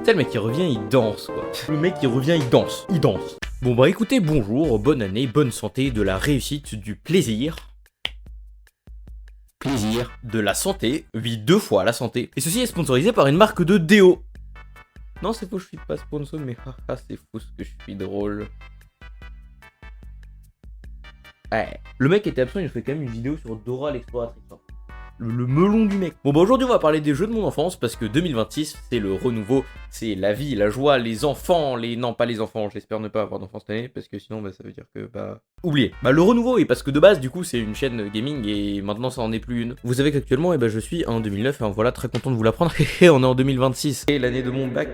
C'est le mec qui revient, il danse quoi. Le mec qui revient, il danse. Il danse. Bon bah écoutez, bonjour, bonne année, bonne santé, de la réussite, du plaisir. Plaisir. De la santé. Oui, 2 fois la santé. Et ceci est sponsorisé par une marque de déo. Non, c'est faux, je suis pas sponsor, mais haha, c'est fou ce que je suis drôle. Ouais. Le mec était absent, il a fait quand même une vidéo sur Dora l'exploratrice. Le melon du mec. Bon bah aujourd'hui on va parler des jeux de mon enfance parce que 2026 c'est le renouveau, c'est la vie, la joie, les enfants, non pas les enfants, j'espère ne pas avoir d'enfants cette année parce que sinon bah ça veut dire que bah... Oubliez. Bah le renouveau, et parce que de base du coup c'est une chaîne gaming et maintenant ça en est plus une. Vous savez qu'actuellement je suis en 2009 et voilà, très content de vous l'apprendre, et on est en 2026, et l'année de mon bac.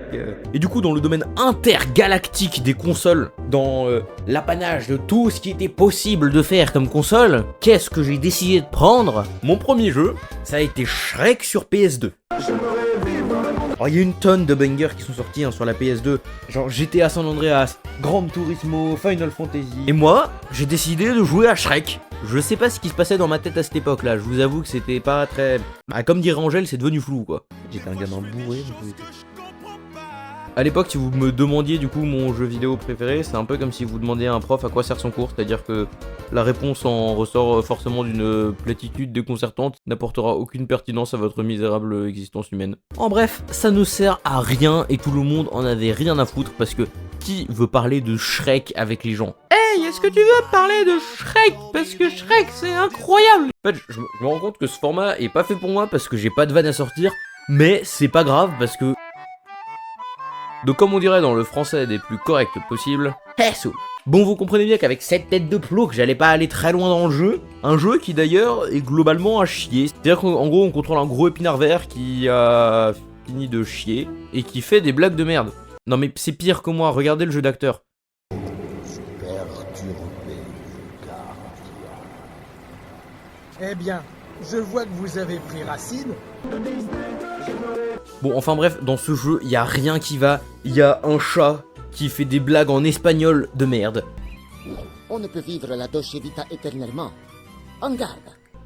Et du coup dans le domaine intergalactique des consoles, dans l'apanage de tout ce qui était possible de faire comme console, qu'est-ce que j'ai décidé de prendre? Mon premier jeu, ça a été Shrek sur PS2. Alors il y a une tonne de bangers qui sont sortis sur la PS2, genre GTA San Andreas, Gran Turismo, Final Fantasy. Et moi, j'ai décidé de jouer à Shrek. Je sais pas ce qui se passait dans ma tête à cette époque là, je vous avoue que c'était pas très... Bah, comme dirait Angèle, c'est devenu flou quoi. J'étais un gamin bourré. À l'époque, si vous me demandiez du coup mon jeu vidéo préféré, c'est un peu comme si vous demandiez à un prof à quoi sert son cours, c'est-à-dire que la réponse en ressort forcément d'une platitude déconcertante, n'apportera aucune pertinence à votre misérable existence humaine. En bref, ça ne sert à rien et tout le monde en avait rien à foutre parce que qui veut parler de Shrek avec les gens? Hey, est-ce que tu veux parler de Shrek? Parce que Shrek c'est incroyable! En fait, je me rends compte que ce format est pas fait pour moi parce que j'ai pas de vanne à sortir, mais c'est pas grave parce que... Donc comme on dirait dans le français des plus corrects possibles, bon, vous comprenez bien qu'avec cette tête de plot que j'allais pas aller très loin dans le jeu, un jeu qui d'ailleurs est globalement à chier. C'est-à-dire qu'en gros on contrôle un gros épinard vert qui a fini de chier et qui fait des blagues de merde. Non mais c'est pire que moi, regardez le jeu d'acteur. Eh bien, je vois que vous avez pris racine. Bon, enfin bref, dans ce jeu, il y a rien qui va. Il y a un chat qui fait des blagues en espagnol de merde. On ne peut vivre la Dolce Vita éternellement. En garde.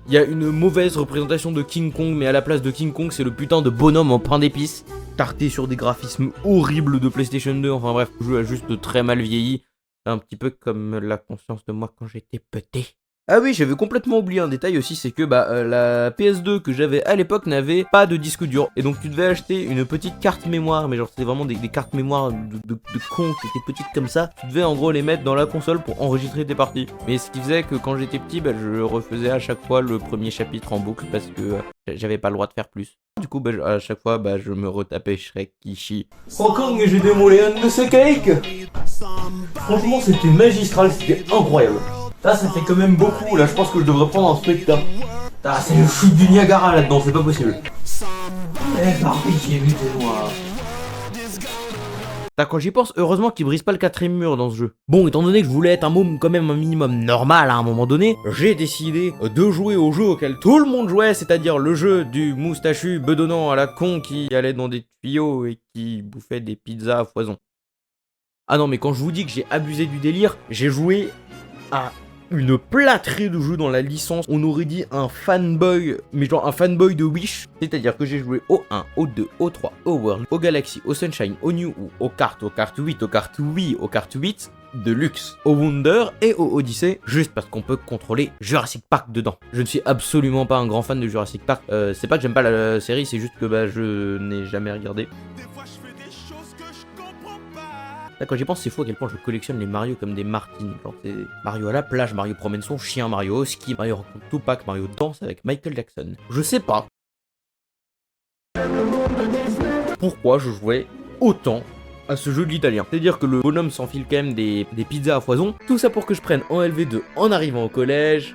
Il y a une mauvaise représentation de King Kong, mais à la place de King Kong, c'est le putain de bonhomme en pain d'épices, tarté sur des graphismes horribles de PlayStation 2. Enfin bref, le jeu a juste très mal vieilli. Un petit peu comme la conscience de moi quand j'étais petit. Ah oui, j'avais complètement oublié un détail aussi, c'est que la PS2 que j'avais à l'époque n'avait pas de disque dur. Et donc tu devais acheter une petite carte mémoire, mais genre c'était vraiment des cartes mémoire de cons qui étaient petites comme ça. Tu devais en gros les mettre dans la console pour enregistrer tes parties. Mais ce qui faisait que quand j'étais petit, je refaisais à chaque fois le premier chapitre en boucle parce que j'avais pas le droit de faire plus. Du coup, à chaque fois, je me retapais Shrek qui chie. Encore que j'ai démolé un de ce cake. Franchement, c'était magistral, c'était incroyable. Là, ça fait quand même beaucoup, là, je pense que je devrais prendre un spectacle. Ah, c'est le chute du Niagara là-dedans, c'est pas possible. Eh, par pitié, butez-moi. Quand j'y pense, heureusement qu'il brise pas le 4ème mur dans ce jeu. Bon, étant donné que je voulais être un môme quand même un minimum normal à un moment donné, j'ai décidé de jouer au jeu auquel tout le monde jouait, c'est-à-dire le jeu du moustachu bedonnant à la con qui allait dans des tuyaux et qui bouffait des pizzas à foison. Ah non, mais quand je vous dis que j'ai abusé du délire, j'ai joué à une plâtrée de jeux dans la licence. On aurait dit un fanboy, mais genre un fanboy de Wish. C'est-à-dire que j'ai joué au 1, au 2, au 3, au World, au Galaxy, au Sunshine, au New, aux cartes 8, aux cartes Wii, aux cartes 8 de luxe, au Wonder et au Odyssey, juste parce qu'on peut contrôler Jurassic Park dedans. Je ne suis absolument pas un grand fan de Jurassic Park. C'est pas que j'aime pas la série, c'est juste que je n'ai jamais regardé. Là, quand j'y pense, c'est fou à quel point je collectionne les Mario comme des Martines. Genre, c'est Mario à la plage, Mario promène son chien, Mario au ski, Mario rencontre Tupac, Mario danse avec Michael Jackson. Je sais pas pourquoi je jouais autant à ce jeu de l'italien. C'est-à-dire que le bonhomme s'enfile quand même des pizzas à foison. Tout ça pour que je prenne en LV2 en arrivant au collège.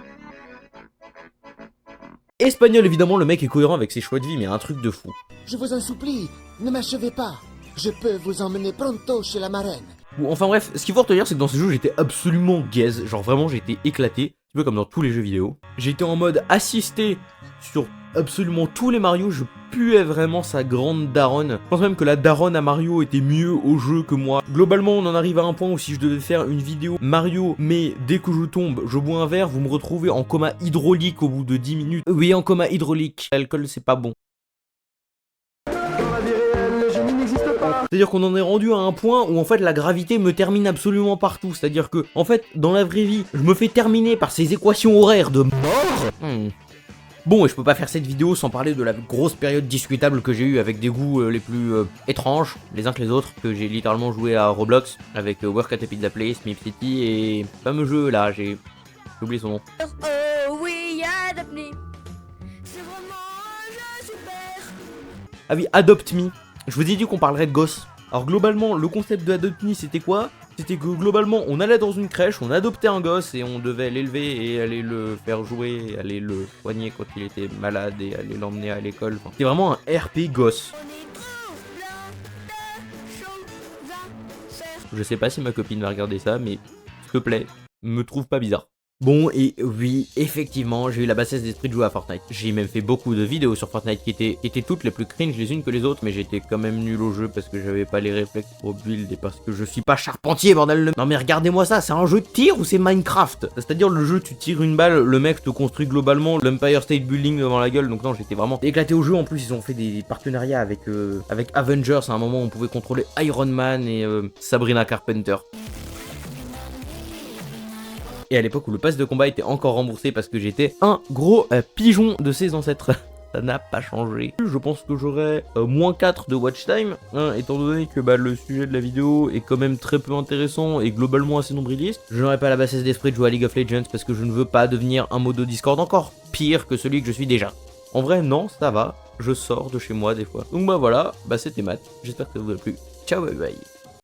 Espagnol, évidemment, le mec est cohérent avec ses choix de vie, mais un truc de fou. Je vous en supplie, ne m'achevez pas. Je peux vous emmener pronto chez la marraine. Bon, enfin bref, ce qu'il faut retenir, c'est que dans ce jeu, j'étais absolument gaze. Genre vraiment, j'étais éclaté. Un peu comme dans tous les jeux vidéo. J'étais en mode assisté sur absolument tous les Mario, je puais vraiment sa grande daronne. Je pense même que la daronne à Mario était mieux au jeu que moi. Globalement, on en arrive à un point où si je devais faire une vidéo Mario, mais dès que je tombe, je bois un verre, vous me retrouvez en coma hydraulique au bout de 10 minutes. Oui, en coma hydraulique. L'alcool, c'est pas bon. C'est-à-dire qu'on en est rendu à un point où en fait la gravité me termine absolument partout. C'est-à-dire que, en fait, dans la vraie vie, je me fais terminer par ces équations horaires de mort. Bon, et je peux pas faire cette vidéo sans parler de la grosse période discutable que j'ai eue avec des goûts les plus étranges, les uns que les autres, que j'ai littéralement joué à Roblox, avec Work at a Pizza Place, Smith City, et ce fameux jeu là, j'ai oublié son nom. Oh oui, Adopt Me. C'est vraiment un jeu super. Ah oui, Adopt Me. Je vous ai dit qu'on parlerait de gosses. Alors globalement, le concept de Adopt Me, c'était quoi? C'était que globalement, on allait dans une crèche, on adoptait un gosse et on devait l'élever et aller le faire jouer, aller le soigner quand il était malade et aller l'emmener à l'école. Enfin, c'était vraiment un RP gosse. On est trop plein de choses à faire. Je sais pas si ma copine va regarder ça, mais s'il te plaît, me trouve pas bizarre. Bon, et oui, effectivement, j'ai eu la bassesse d'esprit de jouer à Fortnite. J'ai même fait beaucoup de vidéos sur Fortnite qui étaient toutes les plus cringe les unes que les autres, mais j'étais quand même nul au jeu parce que j'avais pas les réflexes pour build et parce que je suis pas charpentier, bordel de... Non mais regardez-moi ça, c'est un jeu de tir ou c'est Minecraft? C'est-à-dire le jeu, tu tires une balle, le mec te construit globalement l'Empire State Building devant la gueule, donc non, j'étais vraiment éclaté au jeu. En plus, ils ont fait des partenariats avec Avengers, à un moment où on pouvait contrôler Iron Man et Sabrina Carpenter. Et à l'époque où le pass de combat était encore remboursé parce que j'étais un gros pigeon de ses ancêtres. Ça n'a pas changé. Je pense que j'aurai moins 4 de watch time, hein, étant donné que le sujet de la vidéo est quand même très peu intéressant et globalement assez nombriliste. Je n'aurai pas la bassesse d'esprit de jouer à League of Legends parce que je ne veux pas devenir un modo Discord encore pire que celui que je suis déjà. En vrai, non, ça va. Je sors de chez moi des fois. Donc voilà, c'était Matt. J'espère que ça vous a plu. Ciao, bye bye.